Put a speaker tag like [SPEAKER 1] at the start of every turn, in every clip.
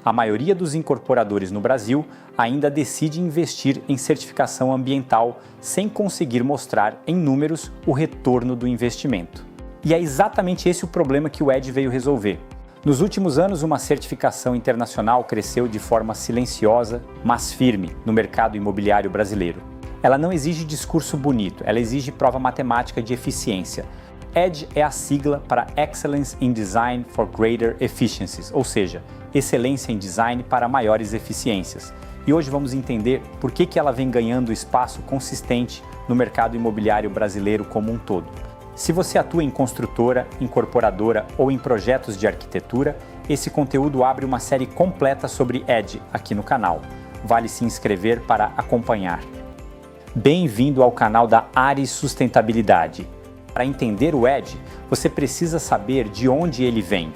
[SPEAKER 1] a maioria dos incorporadores no Brasil ainda decide investir em certificação ambiental sem conseguir mostrar em números o retorno do investimento. E é exatamente esse o problema que o EDGE veio resolver. Nos últimos anos, uma certificação internacional cresceu de forma silenciosa, mas firme, no mercado imobiliário brasileiro. Ela não exige discurso bonito, ela exige prova matemática de eficiência. EDGE é a sigla para Excellence in Design for Greater Efficiencies, ou seja, excelência em design para maiores eficiências. E hoje vamos entender por que ela vem ganhando espaço consistente no mercado imobiliário brasileiro como um todo. Se você atua em construtora, incorporadora ou em projetos de arquitetura, esse conteúdo abre uma série completa sobre EDGE aqui no canal. Vale se inscrever para acompanhar. Bem-vindo ao canal da Ares Sustentabilidade. Para entender o EDGE, você precisa saber de onde ele vem.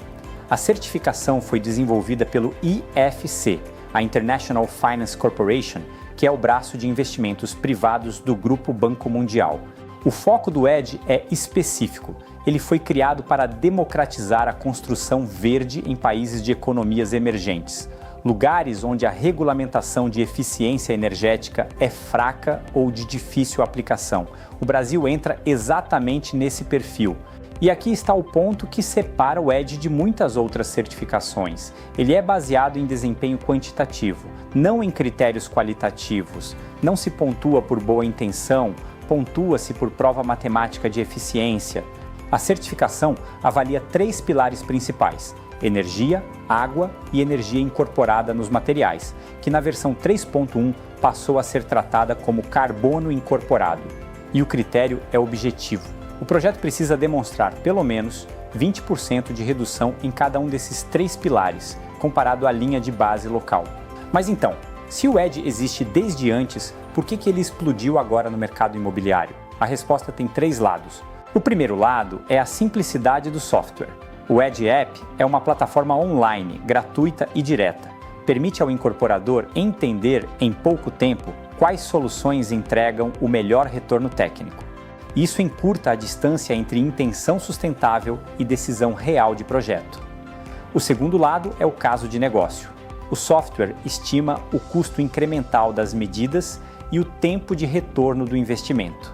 [SPEAKER 1] A certificação foi desenvolvida pelo IFC, a International Finance Corporation, que é o braço de investimentos privados do Grupo Banco Mundial. O foco do EDGE é específico. Ele foi criado para democratizar a construção verde em países de economias emergentes, lugares onde a regulamentação de eficiência energética é fraca ou de difícil aplicação. O Brasil entra exatamente nesse perfil. E aqui está o ponto que separa o EDGE de muitas outras certificações. Ele é baseado em desempenho quantitativo, não em critérios qualitativos. Não se pontua por boa intenção, pontua-se por prova matemática de eficiência. A certificação avalia 3 pilares principais: energia, água e energia incorporada nos materiais, que na versão 3.1 passou a ser tratada como carbono incorporado. E o critério é objetivo. O projeto precisa demonstrar pelo menos 20% de redução em cada um desses 3 pilares, comparado à linha de base local. Mas então, se o EDGE existe desde antes, por que ele explodiu agora no mercado imobiliário? A resposta tem 3 lados. O primeiro lado é a simplicidade do software. O EDGE App é uma plataforma online, gratuita e direta. Permite ao incorporador entender em pouco tempo quais soluções entregam o melhor retorno técnico. Isso encurta a distância entre intenção sustentável e decisão real de projeto. O segundo lado é o caso de negócio. O software estima o custo incremental das medidas e o tempo de retorno do investimento.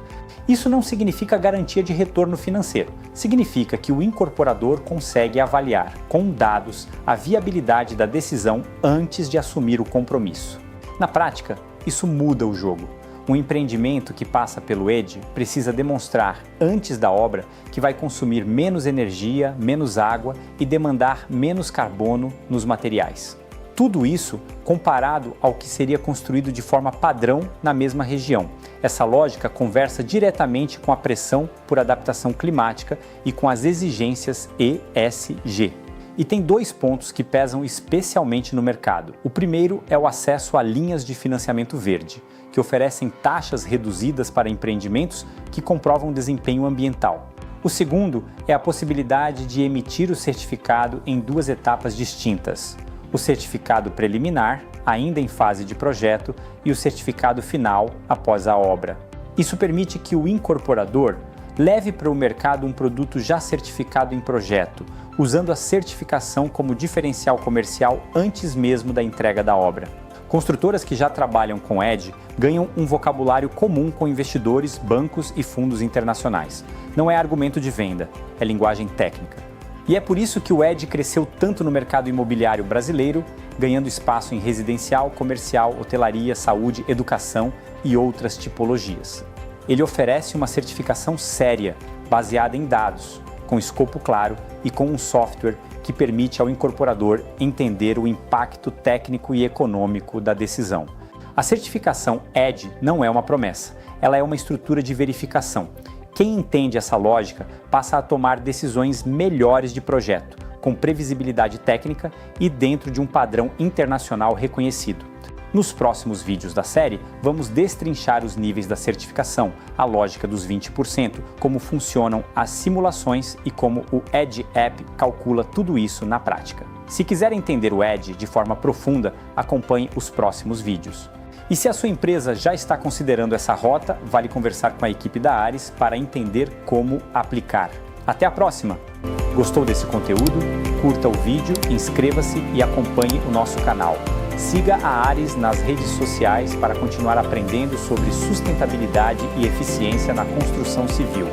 [SPEAKER 1] Isso não significa garantia de retorno financeiro. Significa que o incorporador consegue avaliar, com dados, a viabilidade da decisão antes de assumir o compromisso. Na prática, isso muda o jogo. Um empreendimento que passa pelo EDGE precisa demonstrar, antes da obra, que vai consumir menos energia, menos água e demandar menos carbono nos materiais. Tudo isso comparado ao que seria construído de forma padrão na mesma região. Essa lógica conversa diretamente com a pressão por adaptação climática e com as exigências ESG. E tem 2 pontos que pesam especialmente no mercado. O primeiro é o acesso a linhas de financiamento verde, que oferecem taxas reduzidas para empreendimentos que comprovam desempenho ambiental. O segundo é a possibilidade de emitir o certificado em 2 etapas distintas: o certificado preliminar, ainda em fase de projeto, e o certificado final após a obra. Isso permite que o incorporador leve para o mercado um produto já certificado em projeto, usando a certificação como diferencial comercial antes mesmo da entrega da obra. Construtoras que já trabalham com EDGE ganham um vocabulário comum com investidores, bancos e fundos internacionais. Não é argumento de venda, é linguagem técnica. E é por isso que o EDGE cresceu tanto no mercado imobiliário brasileiro, ganhando espaço em residencial, comercial, hotelaria, saúde, educação e outras tipologias. Ele oferece uma certificação séria, baseada em dados, com escopo claro e com um software que permite ao incorporador entender o impacto técnico e econômico da decisão. A certificação EDGE não é uma promessa, ela é uma estrutura de verificação. Quem entende essa lógica passa a tomar decisões melhores de projeto, com previsibilidade técnica e dentro de um padrão internacional reconhecido. Nos próximos vídeos da série, vamos destrinchar os níveis da certificação, a lógica dos 20%, como funcionam as simulações e como o EDGE App calcula tudo isso na prática. Se quiser entender o EDGE de forma profunda, acompanhe os próximos vídeos. E se a sua empresa já está considerando essa rota, vale conversar com a equipe da Ares para entender como aplicar. Até a próxima! Gostou desse conteúdo? Curta o vídeo, inscreva-se e acompanhe o nosso canal. Siga a Ares nas redes sociais para continuar aprendendo sobre sustentabilidade e eficiência na construção civil.